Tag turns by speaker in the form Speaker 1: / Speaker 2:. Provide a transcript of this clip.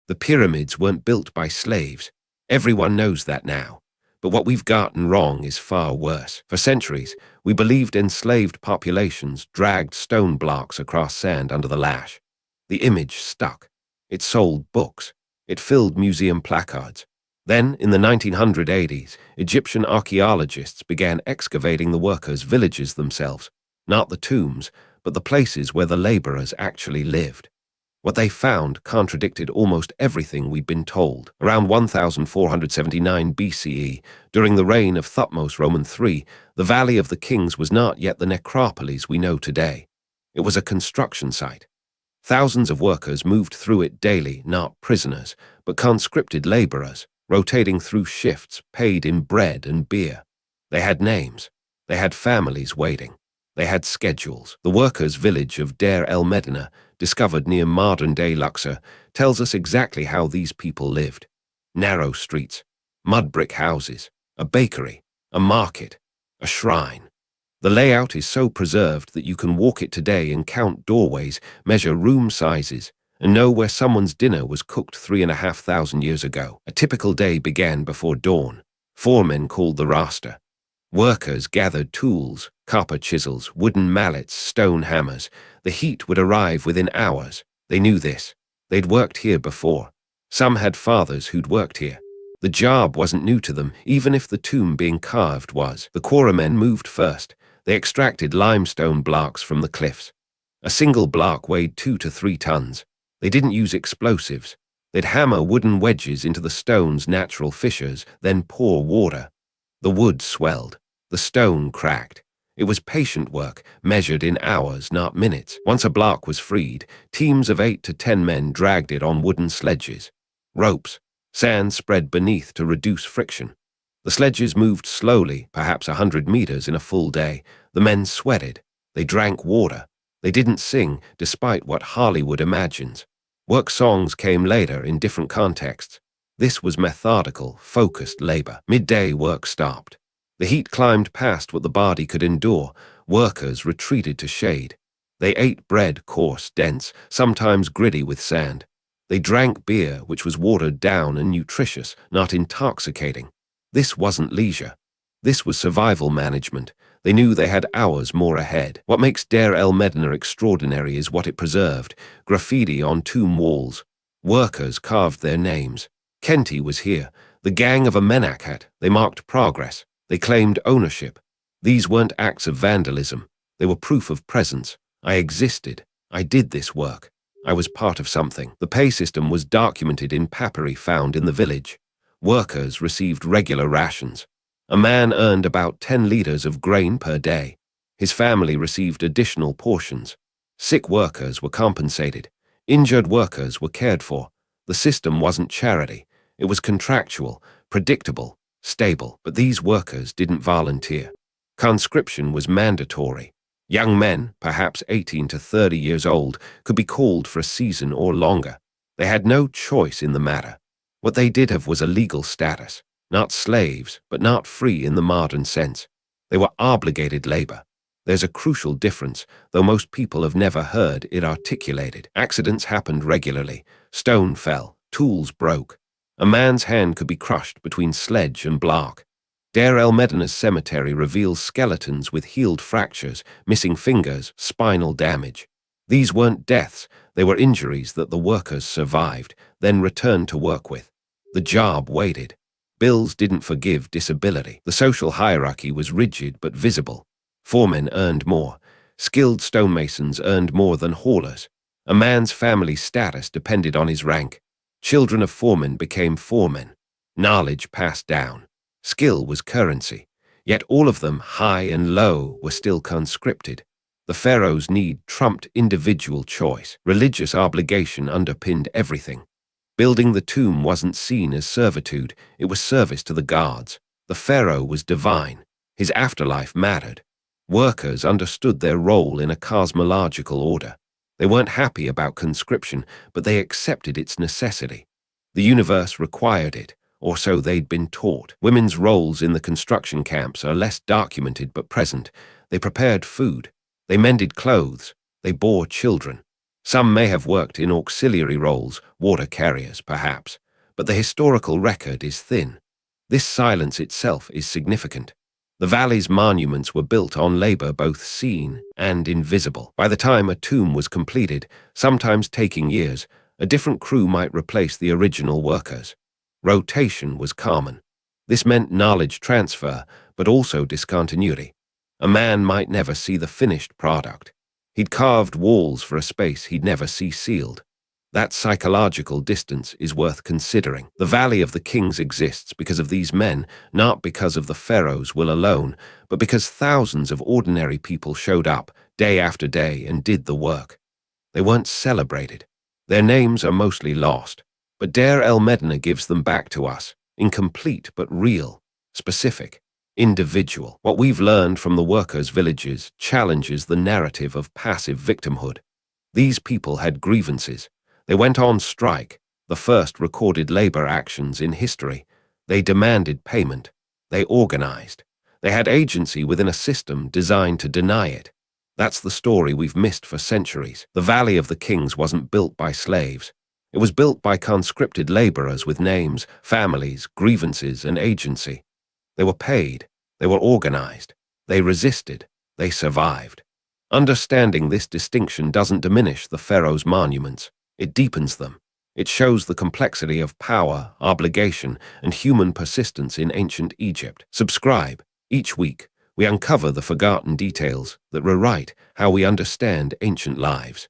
Speaker 1: The pyramids weren't built by slaves. Everyone knows that now. But what we've gotten wrong is far worse. For centuries, we believed enslaved populations dragged stone blocks across sand under the lash. The image stuck. It sold books. It filled museum placards. Then, in the 1980s, Egyptian archaeologists began excavating the workers' villages themselves, not the tombs, but the places where the laborers actually lived. What they found contradicted almost everything we'd been told. Around 1479 BCE, during the reign of Thutmose Roman III, the Valley of the Kings was not yet the necropolis we know today. It was a construction site. Thousands of workers moved through it daily, not prisoners, but conscripted laborers, rotating through shifts, paid in bread and beer. They had names. They had families waiting. They had schedules. The workers' village of Deir el-Medina, discovered near modern-day Luxor, tells us exactly how these people lived. Narrow streets, mud brick houses, a bakery, a market, a shrine. The layout is so preserved that you can walk it today and count doorways, measure room sizes, and know where someone's dinner was cooked 3,500 years ago. A typical day began before dawn. Foremen called the roster. Workers gathered tools, copper chisels, wooden mallets, stone hammers. The heat would arrive within hours. They knew this. They'd worked here before. Some had fathers who'd worked here. The job wasn't new to them, even if the tomb being carved was. The quarrymen moved first. They extracted limestone blocks from the cliffs. A single block weighed 2 to 3 tons. They didn't use explosives. They'd hammer wooden wedges into the stone's natural fissures, then pour water. The wood swelled. The stone cracked. It was patient work, measured in hours, not minutes. Once a block was freed, teams of 8 to 10 men dragged it on wooden sledges. Ropes. Sand spread beneath to reduce friction. The sledges moved slowly, perhaps 100 meters in a full day. The men sweated. They drank water. They didn't sing, despite what Hollywood imagines. Work songs came later in different contexts. This was methodical, focused labor. Midday work stopped. The heat climbed past what the body could endure. Workers retreated to shade. They ate bread, coarse, dense, sometimes gritty with sand. They drank beer, which was watered down and nutritious, not intoxicating. This wasn't leisure. This was survival management. They knew they had hours more ahead. What makes Deir el-Medina extraordinary is what it preserved. Graffiti on tomb walls. Workers carved their names. Kenti was here. The gang of a Menakat. They marked progress. They claimed ownership. These weren't acts of vandalism. They were proof of presence. I existed. I did this work. I was part of something. The pay system was documented in papyri found in the village. Workers received regular rations. A man earned about 10 liters of grain per day. His family received additional portions. Sick workers were compensated. Injured workers were cared for. The system wasn't charity. It was contractual, predictable, stable. But these workers didn't volunteer. Conscription was mandatory. Young men, perhaps 18 to 30 years old, could be called for a season or longer. They had no choice in the matter. What they did have was a legal status. Not slaves, but not free in the modern sense. They were obligated labor. There's a crucial difference, though most people have never heard it articulated. Accidents happened regularly. Stone fell. Tools broke. A man's hand could be crushed between sledge and block. Deir el-Medina's cemetery reveals skeletons with healed fractures, missing fingers, spinal damage. These weren't deaths. They were injuries that the workers survived, then returned to work with. The job waited. Bills didn't forgive disability. The social hierarchy was rigid but visible. Foremen earned more. Skilled stonemasons earned more than haulers. A man's family status depended on his rank. Children of foremen became foremen. Knowledge passed down. Skill was currency. Yet all of them, high and low, were still conscripted. The pharaoh's need trumped individual choice. Religious obligation underpinned everything. Building the tomb wasn't seen as servitude, it was service to the gods. The pharaoh was divine. His afterlife mattered. Workers understood their role in a cosmological order. They weren't happy about conscription, but they accepted its necessity. The universe required it, or so they'd been taught. Women's roles in the construction camps are less documented but present. They prepared food. They mended clothes. They bore children. Some may have worked in auxiliary roles, water carriers perhaps, but the historical record is thin. This silence itself is significant. The valley's monuments were built on labor both seen and invisible. By the time a tomb was completed, sometimes taking years, a different crew might replace the original workers. Rotation was common. This meant knowledge transfer, but also discontinuity. A man might never see the finished product. He'd carved walls for a space he'd never see sealed. That psychological distance is worth considering. The Valley of the Kings exists because of these men, not because of the pharaoh's will alone, but because thousands of ordinary people showed up day after day and did the work. They weren't celebrated. Their names are mostly lost, but Deir el-Medina gives them back to us, incomplete but real, specific, individual. What we've learned from the workers' villages challenges the narrative of passive victimhood. These people had grievances. They went on strike, the first recorded labor actions in history. They demanded payment. They organized. They had agency within a system designed to deny it. That's the story we've missed for centuries. The Valley of the Kings wasn't built by slaves. It was built by conscripted laborers with names, families, grievances, and agency. They were paid. They were organized. They resisted. They survived. Understanding this distinction doesn't diminish the pharaoh's monuments. It deepens them. It shows the complexity of power, obligation, and human persistence in ancient Egypt. Subscribe. Each week, we uncover the forgotten details that rewrite how we understand ancient lives.